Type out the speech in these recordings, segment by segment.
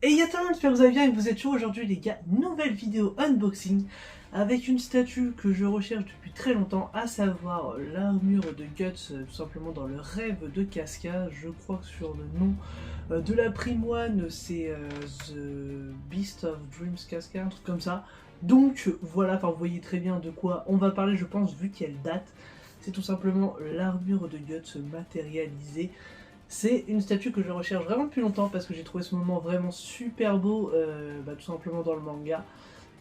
Et y'a tout le monde, j'espère que vous allez bien et que vous êtes chaud aujourd'hui les gars, nouvelle vidéo unboxing avec une statue que je recherche depuis très longtemps, à savoir l'armure de Guts, tout simplement dans le rêve de Casca. Je crois que sur le nom de la Primoine c'est The Beast of Dreams Casca, un truc comme ça. Donc voilà, enfin vous voyez très bien de quoi on va parler je pense vu qu'elle date. C'est tout simplement l'armure de Guts matérialisée. C'est une statue que je recherche vraiment depuis longtemps parce que j'ai trouvé ce moment vraiment super beau, tout simplement dans le manga.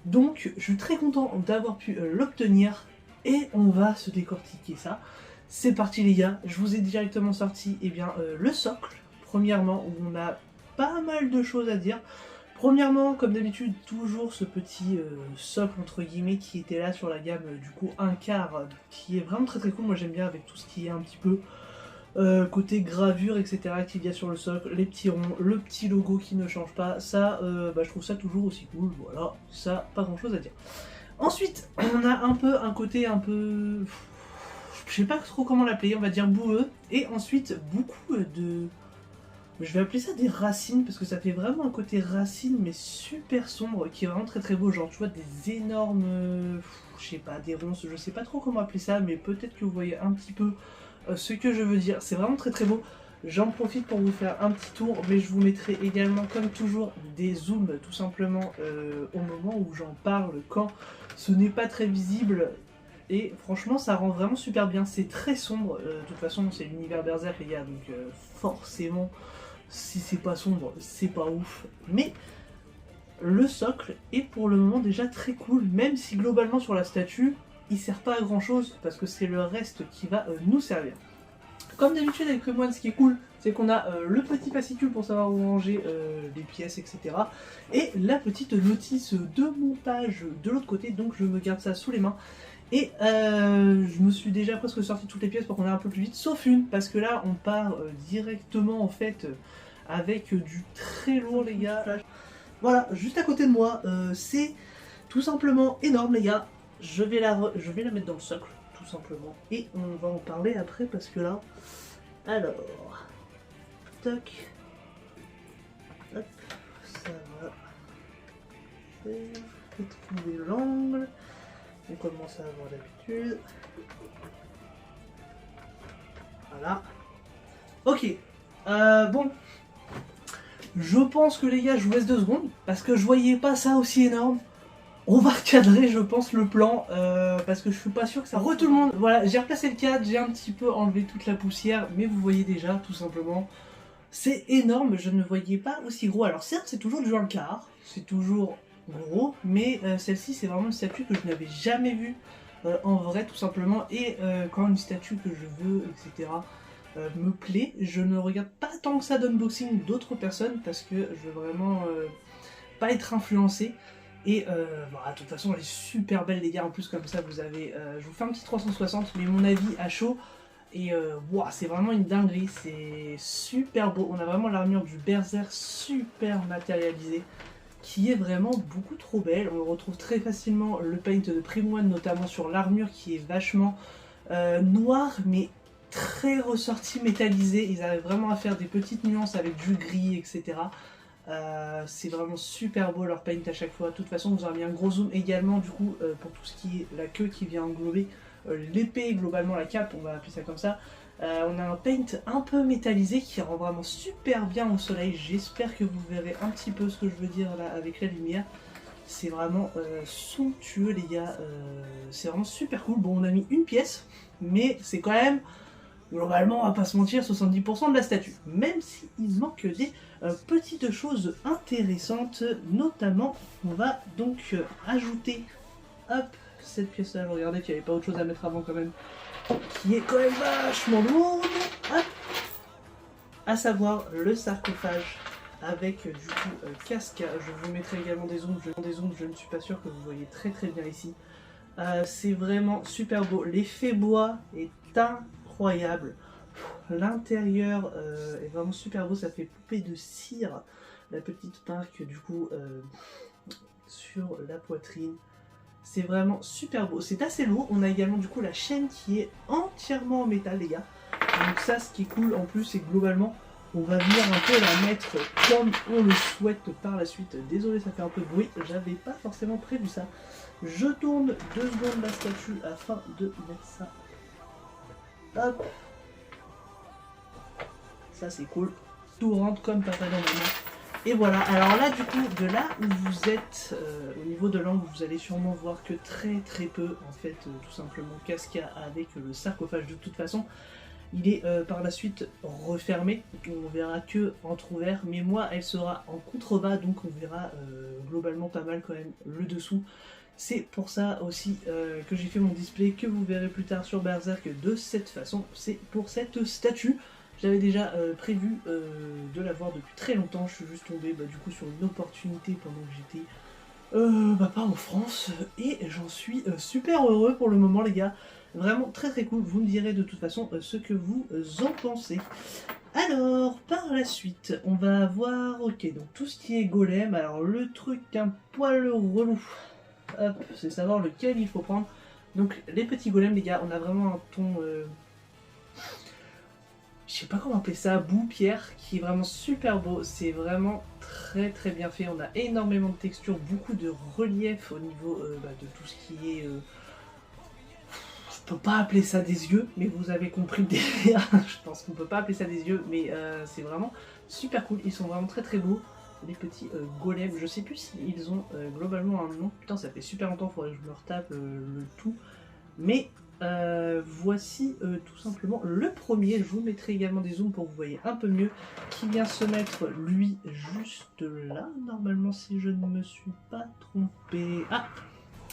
Donc je suis très content d'avoir pu l'obtenir et on va se décortiquer ça. C'est parti les gars, je vous ai directement sorti le socle, premièrement, où on a pas mal de choses à dire. Premièrement, comme d'habitude, toujours ce petit socle entre guillemets qui était là sur la gamme du coup un quart, qui est vraiment très très cool. Moi j'aime bien avec tout ce qui est un petit peu côté gravure, etc. qu'il y a sur le socle, les petits ronds, le petit logo qui ne change pas, ça, je trouve ça toujours aussi cool, voilà, ça, pas grand chose à dire. Ensuite, on a un côté un peu, je sais pas trop comment l'appeler, on va dire boueux, et ensuite beaucoup de, je vais appeler ça des racines, parce que ça fait vraiment un côté racine, mais super sombre, qui est vraiment très très beau, genre tu vois des énormes, je sais pas, des ronces, je sais pas trop comment appeler ça, mais peut-être que vous voyez un petit peu ce que je veux dire. C'est vraiment très très beau. J'en profite pour vous faire un petit tour, mais je vous mettrai également, comme toujours, des zooms tout simplement au moment où j'en parle, quand ce n'est pas très visible. Et franchement, ça rend vraiment super bien. C'est très sombre. De toute façon, c'est l'univers Berserk, les gars, donc forcément, si c'est pas sombre, c'est pas ouf. Mais le socle est pour le moment déjà très cool, même si globalement sur la statue, il sert pas à grand chose parce que c'est le reste qui va nous servir. Comme d'habitude avec Primoine, ce qui est cool, c'est qu'on a le petit fascicule pour savoir où ranger les pièces, etc. Et la petite notice de montage de l'autre côté, donc je me garde ça sous les mains. Et je me suis déjà presque sorti toutes les pièces pour qu'on aille un peu plus vite, sauf une, parce que là on part directement en fait avec du très lourd les gars. Voilà, juste à côté de moi, c'est tout simplement énorme les gars. Je vais la mettre dans le socle, tout simplement. Et on va en parler après parce que là... Alors... Toc. Hop, ça va. Faut trouver l'angle. On commence à avoir l'habitude. Voilà. Ok. Bon. Je pense que les gars, je vous laisse 2 secondes, parce que je voyais pas ça aussi énorme. On va recadrer, je pense, le plan, parce que je suis pas sûr que ça... Re tout le monde, voilà, j'ai replacé le cadre, j'ai un petit peu enlevé toute la poussière, mais vous voyez déjà, tout simplement, c'est énorme, je ne voyais pas aussi gros. Alors certes, c'est toujours du 1/4, c'est toujours gros, mais celle-ci, c'est vraiment une statue que je n'avais jamais vue en vrai, tout simplement, et quand une statue que je veux, etc., me plaît, je ne regarde pas tant que ça d'unboxing d'autres personnes, parce que je veux vraiment pas être influencé. Et de toute façon elle est super belle les gars, en plus comme ça vous avez, je vous fais un petit 360 mais mon avis à chaud, et wow, c'est vraiment une dinguerie, c'est super beau, on a vraiment l'armure du Berserk super matérialisée, qui est vraiment beaucoup trop belle. On retrouve très facilement le paint de Primoine notamment sur l'armure qui est vachement noire mais très ressorti métallisé, ils arrivent vraiment à faire des petites nuances avec du gris etc. C'est vraiment super beau leur paint à chaque fois. De toute façon, vous avez mis un gros zoom également du coup pour tout ce qui est la queue qui vient englober l'épée, globalement la cape, on va appeler ça comme ça. On a un paint un peu métallisé qui rend vraiment super bien au soleil. J'espère que vous verrez un petit peu ce que je veux dire là avec la lumière. C'est vraiment somptueux les gars, c'est vraiment super cool. Bon, on a mis une pièce, mais c'est quand même... Globalement, on va pas se mentir, 70% de la statue. Même s'il manque des petites choses intéressantes, notamment, on va donc ajouter, hop, cette pièce-là, regardez qu'il n'y avait pas autre chose à mettre avant quand même, qui est quand même vachement lourde, hop, à savoir le sarcophage avec du coup Casca. Je vous mettrai également des zooms, je ne suis pas sûr que vous voyez très très bien ici. C'est vraiment super beau, l'effet bois est incroyable. L'intérieur est vraiment super beau, ça fait poupée de cire, la petite marque du coup sur la poitrine. C'est vraiment super beau, c'est assez lourd. On a également du coup la chaîne qui est entièrement en métal les gars. Donc ça, ce qui est cool en plus, c'est que globalement On va venir un peu la mettre comme on le souhaite par la suite. Désolé, ça fait un peu de bruit, j'avais pas forcément prévu ça. Je tourne 2 secondes la statue afin de mettre ça. Hop. Ça c'est cool. Tout rentre comme papa dans maman. Et voilà, alors là du coup, de là où vous êtes, au niveau de l'angle, vous allez sûrement voir que très peu, en fait, tout simplement Casca avec le sarcophage de toute façon. Il est par la suite refermé, donc on verra que entrouvert, mais moi elle sera en contrebas, donc on verra globalement pas mal quand même le dessous. C'est pour ça aussi que j'ai fait mon display, que vous verrez plus tard sur Berserk de cette façon. C'est pour cette statue. J'avais déjà prévu de la voir depuis très longtemps, je suis juste tombé du coup sur une opportunité pendant que j'étais pas en France, et j'en suis super heureux pour le moment les gars. Vraiment très cool, vous me direz de toute façon ce que vous en pensez. Alors, par la suite, on va avoir, ok, donc tout ce qui est golem. Alors le truc un poil relou, hop, c'est savoir lequel il faut prendre. Donc les petits golems les gars, on a vraiment un ton, je sais pas comment appeler ça, boue pierre, qui est vraiment super beau. C'est vraiment très bien fait, on a énormément de textures, beaucoup de relief au niveau de tout ce qui est... Je peux pas appeler ça des yeux, mais vous avez compris le délire. Je pense qu'on peut pas appeler ça des yeux, mais c'est vraiment super cool. Ils sont vraiment très beaux, les petits golems. Je sais plus s'ils ont globalement un nom. Putain, ça fait super longtemps, faudrait que je me retape le tout. Mais voici tout simplement le premier. Je vous mettrai également des zooms pour que vous voyez un peu mieux. Qui vient se mettre, lui, juste là, normalement, si je ne me suis pas trompé. Ah,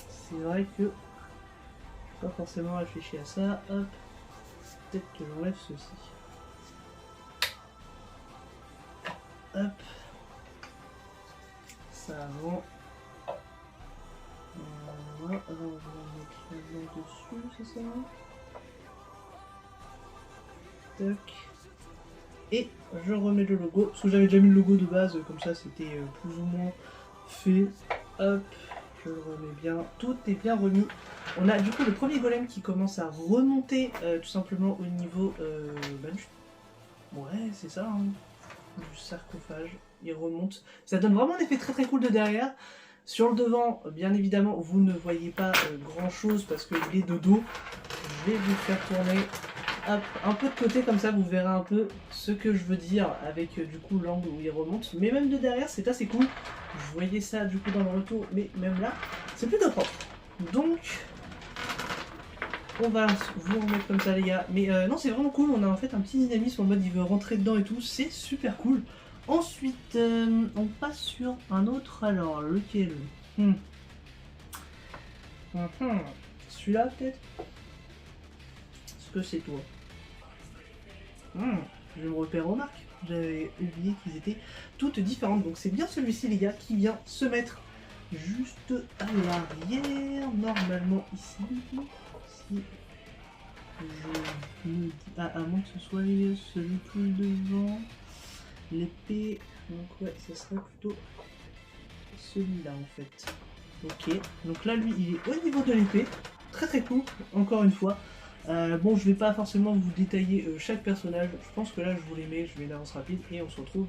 c'est vrai que... pas forcément réfléchi à ça, hop, peut-être que j'enlève ceci. Hop, ça avant. Voilà, alors on va mettre la blanc dessus, c'est ça? Tac. Et je remets le logo, parce que j'avais déjà mis le logo de base, comme ça c'était plus ou moins fait. Hop, je le remets bien, tout est bien remis. On a du coup le premier golem qui commence à remonter tout simplement au niveau du... Ouais, c'est ça, hein, du sarcophage. Il remonte. Ça donne vraiment un effet très cool de derrière. Sur le devant, bien évidemment, vous ne voyez pas grand chose parce qu'il est de dos. Je vais vous faire tourner hop, un peu de côté comme ça, vous verrez un peu ce que je veux dire avec du coup l'angle où il remonte. Mais même de derrière, c'est assez cool. Vous voyez ça du coup dans le retour, mais même là, c'est plutôt propre. Donc... on va vous remettre comme ça les gars, mais non c'est vraiment cool, on a en fait un petit dynamisme en mode il veut rentrer dedans et tout, c'est super cool. Ensuite on passe sur un autre, alors lequel celui-là peut-être. Est-ce que c'est toi? Je me repère aux marques, j'avais oublié qu'ils étaient toutes différentes, donc c'est bien celui-ci les gars qui vient se mettre juste à l'arrière, normalement ici. Si je me dis, à moins que ce soit celui plus devant, l'épée, donc ouais, ce serait plutôt celui-là en fait. Ok, donc là lui il est au niveau de l'épée, très cool, encore une fois. Bon, je vais pas forcément vous détailler chaque personnage, je pense que là je vous les mets, je vais d'avance rapide et on se retrouve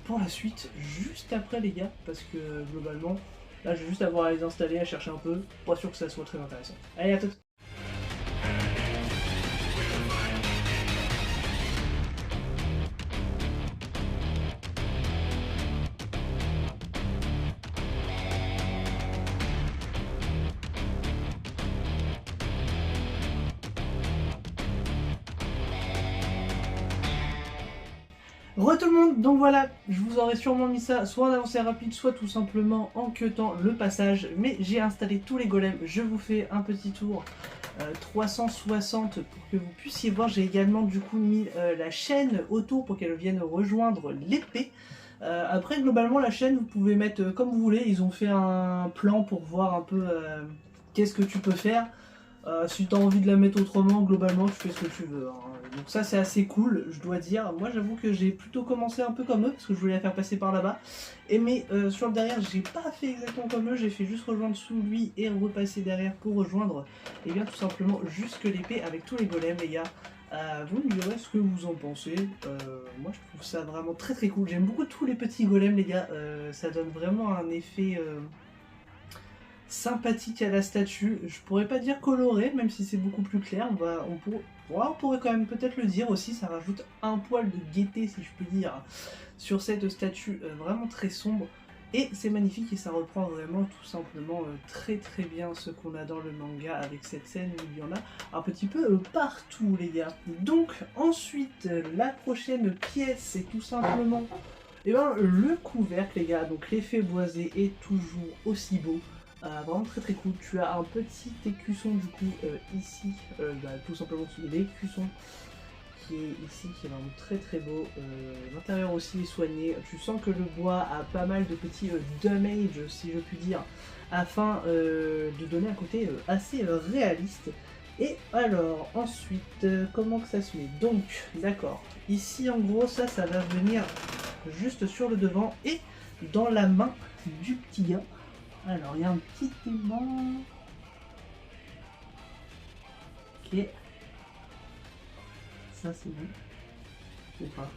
pour la suite juste après les gars, parce que globalement, là je vais juste avoir à les installer, à chercher un peu, pas sûr que ça soit très intéressant. Allez, à tout. Re tout le monde, donc voilà, je vous aurais sûrement mis ça soit en avancée rapide, soit tout simplement en queutant le passage, mais j'ai installé tous les golems, je vous fais un petit tour 360 pour que vous puissiez voir. J'ai également du coup mis la chaîne autour pour qu'elle vienne rejoindre l'épée. Après globalement la chaîne vous pouvez mettre comme vous voulez, ils ont fait un plan pour voir un peu qu'est-ce que tu peux faire. Si tu as envie de la mettre autrement, globalement tu fais ce que tu veux, hein. Donc ça c'est assez cool, je dois dire. Moi j'avoue que j'ai plutôt commencé un peu comme eux, parce que je voulais la faire passer par là-bas. Mais sur le derrière, j'ai pas fait exactement comme eux, j'ai fait juste rejoindre sous lui et repasser derrière pour rejoindre, et bien tout simplement jusque l'épée avec tous les golems les gars. Vous me direz ce que vous en pensez. Moi je trouve ça vraiment très très cool. J'aime beaucoup tous les petits golems les gars. Ça donne vraiment un effet sympathique à la statue. Je pourrais pas dire coloré, même si c'est beaucoup plus clair. On pourrait quand même peut-être le dire aussi. Ça rajoute un poil de gaieté, si je puis dire, sur cette statue vraiment très sombre. Et c'est magnifique et ça reprend vraiment tout simplement très très bien ce qu'on a dans le manga avec cette scène où il y en a un petit peu partout les gars. Donc ensuite la prochaine pièce c'est tout simplement le couvercle les gars. Donc l'effet boisé est toujours aussi beau. Vraiment très très cool. Tu as un petit écusson du coup ici, tout simplement sous l'écusson qui est ici, qui est vraiment très très beau. L'intérieur aussi est soigné. Tu sens que le bois a pas mal de petits damage, si je puis dire, afin de donner un côté assez réaliste. Et alors, ensuite, comment que ça se met? Donc, d'accord. Ici, en gros, ça va venir juste sur le devant et dans la main du petit gars. Alors, il y a un petit aimant. Ok. Ça, c'est bon. Ou pas.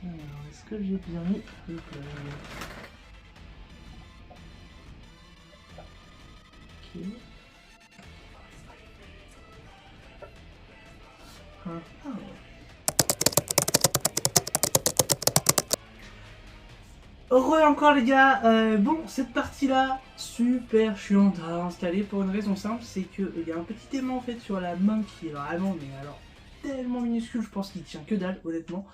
Alors, est-ce que j'ai bien mis le plug? Ok. Ah. Heureux encore les gars, bon cette partie là, super chiante à installer pour une raison simple, c'est qu'il y a un petit aimant en fait sur la main qui est vraiment, mais alors tellement minuscule, je pense qu'il tient que dalle honnêtement.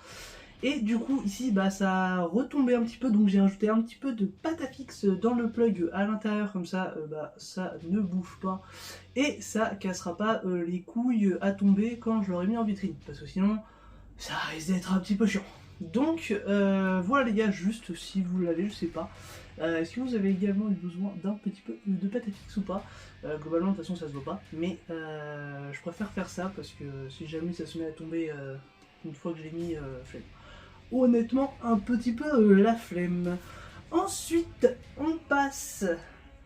Et du coup ici bah ça a retombé un petit peu, donc j'ai rajouté un petit peu de pâte à fixe dans le plug à l'intérieur, comme ça ça ne bouge pas et ça cassera pas les couilles à tomber quand je l'aurai mis en vitrine, parce que sinon ça risque d'être un petit peu chiant. Donc voilà les gars, juste si vous l'avez, je sais pas. Est-ce que vous avez également eu besoin d'un petit peu de pâte à fixe ou pas? Globalement de toute façon ça se voit pas, mais je préfère faire ça parce que si jamais ça se met à tomber une fois que je l'ai mis, flemme. Honnêtement un petit peu la flemme. Ensuite on passe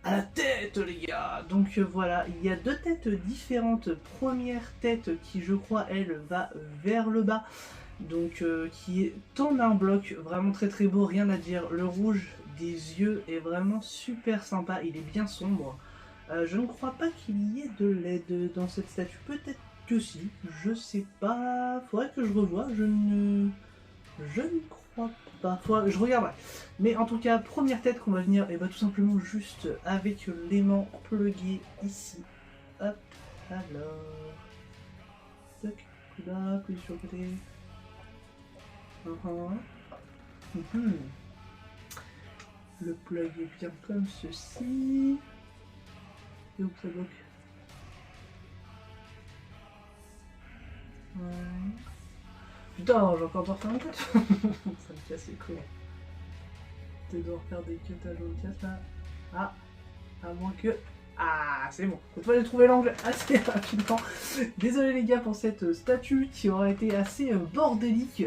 à la tête les gars. Donc voilà, il y a deux têtes différentes. Première tête qui je crois elle va vers le bas, donc qui est en un bloc, vraiment très très beau, rien à dire. Le rouge des yeux est vraiment super sympa, il est bien sombre. Je ne crois pas qu'il y ait de LED dans cette statue, peut-être que si, je sais pas, faudrait que je revoie, je ne crois pas, je regarderai. Mais en tout cas, première tête qu'on va venir, et bah tout simplement juste avec l'aimant plugué ici. Hop, alors, tac, là, puis sur le côté. Le plug est bien comme ceci. Et où ça bloque? Putain, j'ai encore devoir faire un cut. Ça me casse les couilles. Tu dois faire des cuts à jaune casse là. Ah, à moins que... Ah, c'est bon. Faut pas trouver l'angle assez rapidement. Désolé les gars pour cette statue qui aura été assez bordélique.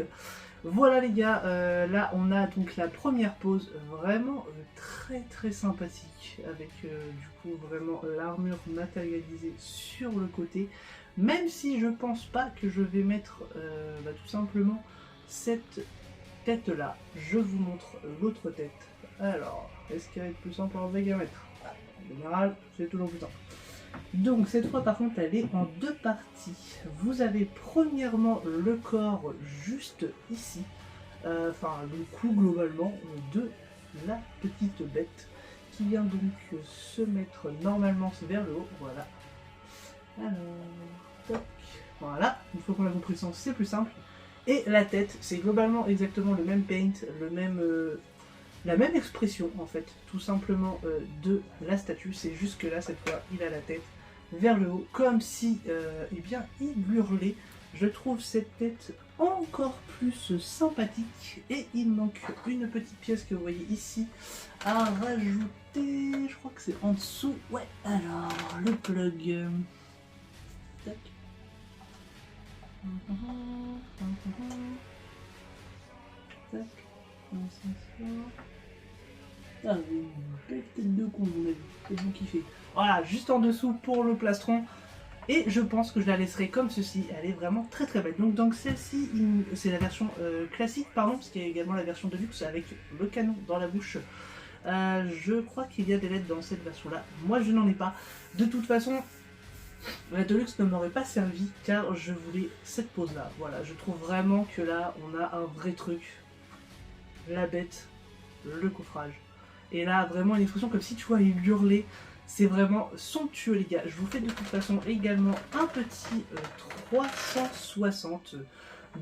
Voilà les gars, là on a donc la première pose vraiment très très sympathique avec du coup vraiment l'armure matérialisée sur le côté, même si je pense pas que je vais mettre tout simplement cette tête là. Je vous montre l'autre tête. Alors, est-ce qu'il va être plus simple à enlever à mettre? En général, c'est toujours plus simple. Donc cette fois par contre elle est en deux parties. Vous avez premièrement le corps juste ici, enfin le cou globalement de la petite bête qui vient donc se mettre normalement vers le haut, voilà. Alors, toc, voilà, une fois qu'on a compris le sens c'est plus simple. Et la tête, c'est globalement exactement le même paint, la même expression en fait, tout simplement de la statue, c'est juste que là cette fois il a la tête vers le haut, comme si eh bien il hurlait. Je trouve cette tête encore plus sympathique et il manque une petite pièce que vous voyez ici à rajouter, je crois que c'est en dessous, ouais, alors le plug, tac. Tac. Ah, une belle tête de con, mon avis. C'est vous kiffez. Voilà, juste en dessous pour le plastron. Et je pense que je la laisserai comme ceci, elle est vraiment très très belle. Donc celle-ci, c'est la version classique, pardon, parce qu'il y a également la version de luxe avec le canon dans la bouche. Je crois qu'il y a des LED dans cette version-là. Moi, je n'en ai pas. De toute façon, la Deluxe ne m'aurait pas servi car je voulais cette pose-là. Voilà, je trouve vraiment que là, on a un vrai truc. La bête, le coffrage. Et là, vraiment une expression comme si tu vois, il hurlait. C'est vraiment somptueux, les gars. Je vous fais de toute façon également un petit 360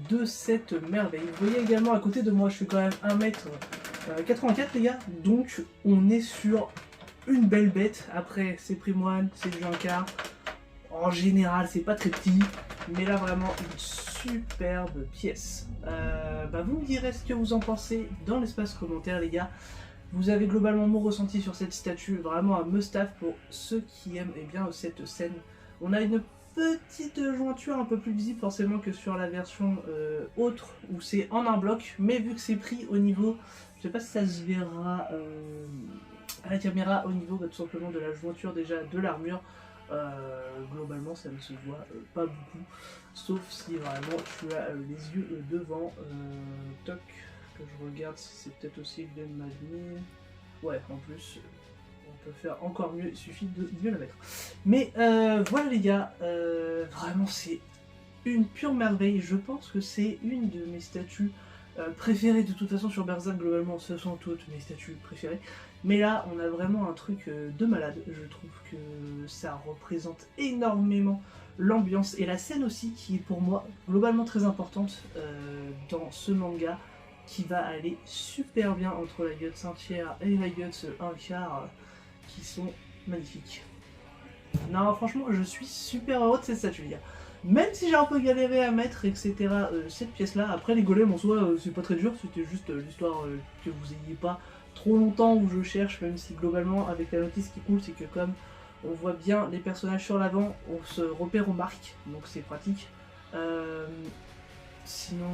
de cette merveille. Vous voyez également à côté de moi, je suis quand même 1m84, les gars. Donc, on est sur une belle bête. Après, c'est Primoine, c'est du Junkar. En général, c'est pas très petit. Mais là, vraiment, une superbe pièce. Vous me direz ce que vous en pensez dans l'espace commentaire, les gars. Vous avez globalement mon ressenti sur cette statue, vraiment un must-have pour ceux qui aiment bien cette scène. On a une petite jointure un peu plus visible forcément que sur la version autre où c'est en un bloc, mais vu que c'est pris au niveau, je sais pas si ça se verra à la caméra, au niveau tout simplement de la jointure déjà de l'armure, globalement ça ne se voit pas beaucoup, sauf si vraiment tu as les yeux devant, toc. Je regarde si c'est peut-être aussi Glen Magni. Ouais, en plus, on peut faire encore mieux, il suffit de mieux la mettre. Mais voilà les gars, vraiment c'est une pure merveille. Je pense que c'est une de mes statues préférées. De toute façon sur Berserk, globalement, ce sont toutes mes statues préférées. Mais là, on a vraiment un truc de malade. Je trouve que ça représente énormément l'ambiance et la scène aussi, qui est pour moi globalement très importante dans ce manga, qui va aller super bien entre la Guts entière et la Guts 1/4 qui sont magnifiques. Non, franchement, je suis super heureux de cette statue, les gars. Même si j'ai un peu galéré à mettre, etc., cette pièce-là, après les golems en soi, c'est pas très dur, c'était juste l'histoire que vous ayez pas trop longtemps où je cherche, même si globalement, avec la notice qui coule, c'est que comme on voit bien les personnages sur l'avant, on se repère aux marques, donc c'est pratique. Sinon...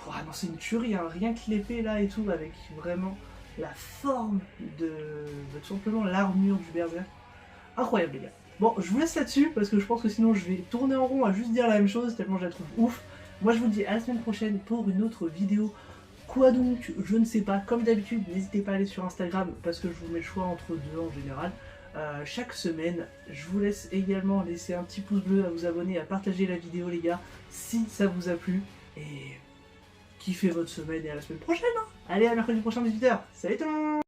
Ah non, c'est une tuerie, hein. Rien que l'épée là et tout, avec vraiment la forme de tout simplement l'armure du berserk. Incroyable les gars. Bon, je vous laisse là-dessus, parce que je pense que sinon je vais tourner en rond à juste dire la même chose, tellement je la trouve ouf. Moi je vous dis à la semaine prochaine pour une autre vidéo. Quoi donc, je ne sais pas. Comme d'habitude, n'hésitez pas à aller sur Instagram, parce que je vous mets le choix entre deux en général. Chaque semaine, je vous laisse également laisser un petit pouce bleu, à vous abonner, à partager la vidéo les gars, si ça vous a plu. Et... kiffez votre semaine et à la semaine prochaine. Allez, à mercredi prochain 18h. Salut tout le monde.